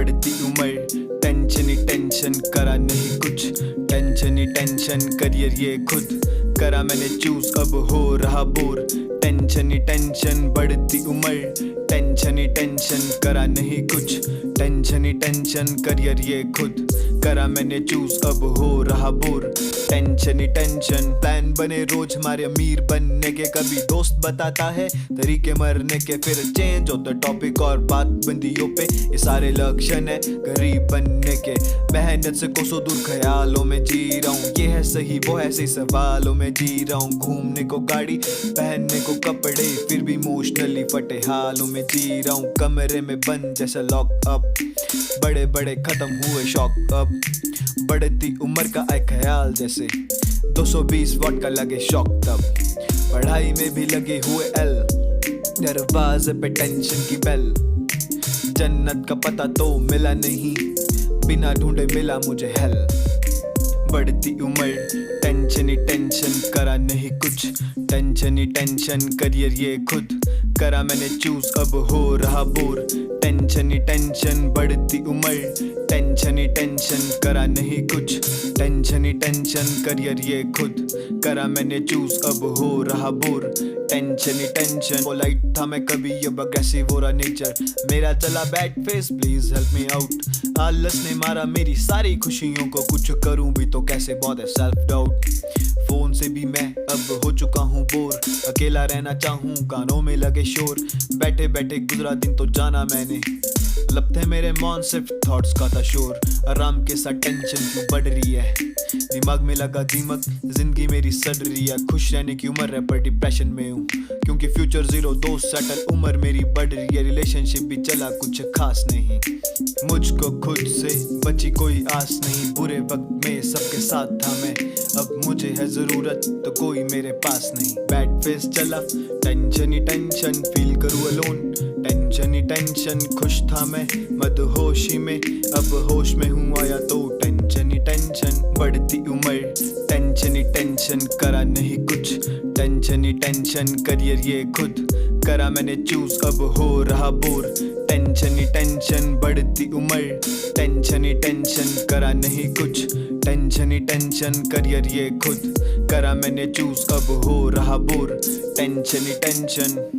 बढ़ती उम्र, टेंशन ही टेंशन, करा नहीं कुछ, टेंशन ही टेंशन, करियर ये खुद करा मैंने चूज, अब हो रहा बोर, टेंशन ही टेंशन, बढ़ती उम्र, टेंशन ही टेंशन, करा नहीं कुछ, टेंशन ही टेंशन, करियर ये खुद करा मैंने चूज, अब हो रहा बोर, टेंशन ही टेंशन। प्लान बने रोज हमारे अमीर बनने के, कभी दोस्त बताता है तरीके मरने के, फिर चेंज होता टॉपिक और बात बंदियों पे, ये सारे लक्षण है गरीब बनने के, मेहनत से कोसों दूर ख्यालों में जी रहा हूँ, ये है सही वो है सही सवालों में जी रहा हूँ, घूमने को गाड़ी पहनने को कपड़े, फिर भी इमोशनली फटे हालों में जी रहा हूँ, कमरे में बंद जैसा लॉक अप, बड़े बड़े खत्म हुए शौक अब, बढ़ती उम्र का आए ख्याल जैसे 220 वॉट का लगे शौक तब, पढ़ाई में भी लगे हुए एल, दरवाजे पे टेंशन की बेल, जन्नत का पता तो मिला नहीं, बिना ढूंढे मिला मुझे हेल, बढ़ती उम्र, टेंशन ही टेंशन, करा नहीं कुछ, टेंशन ही टेंशन, करियर ये खुद करा मैंने चूज, अब हो रहा बोर, टेंशन ही टेंशन, बढ़ती उम्र, टेंशन ही टेंशन, करा नहीं कुछ, टेंशन ही टेंशन, करियर ये खुद करा मैंने चूज, अब हो रहा बोर, टेंशन ही टेंशन। पोलाइट था मैं कभी, अब अग्रेसिव हो रहा नेचर मेरा, चला bad face please help me out, आलस ने मारा मेरी सारी खुशियों को, कुछ करूं भी तो कैसे, बहुत है सेल्फ डाउट, फोन से भी मैं अब हो चुका हूँ बोर, अकेला रहना चाहूँ कानों में लगे शोर, बैठे बैठे गुजरा दिन तो जाना मैंने, लब थे मेरे मौन सिर्फ थॉट्स का था शोर, आराम के साथ टेंशन क्यों बढ़ रही है, दिमाग में लगा दीमक, जिंदगी मेरी सड़ रही है, खुश रहने की उम्र है पर डिप्रेशन में हूँ, क्योंकि फ्यूचर जीरो, दोस्त सेटल, उम्र मेरी बढ़ रही है, रिलेशनशिप भी चला कुछ खास नहीं, मुझको खुद से बची कोई आस नहीं, बुरे वक्त में सबके साथ था मैं, अब मुझे है जरूरत तो कोई मेरे पास नहीं, बैड फेस चला, टेंशन ही टेंशन, फील करूँ अलोन, टेंशन ही टेंशन, खुश था मैं मदहोशी में, अब होश में हूँ आया तो टेंशन ही टेंशन, बढ़ती उम्र, टेंशन ही टेंशन, करा नहीं कुछ, टेंशन ही टेंशन, करियर ये खुद करा मैंने चूज, अब हो रहा बोर, टेंशन ही टेंशन, बढ़ती उम्र, टेंशन ही टेंशन, करा नहीं कुछ, टेंशन ही टेंशन, करियर ये खुद करा मैंने चूज, अब हो रहा बोर, टेंशन ही टेंशन।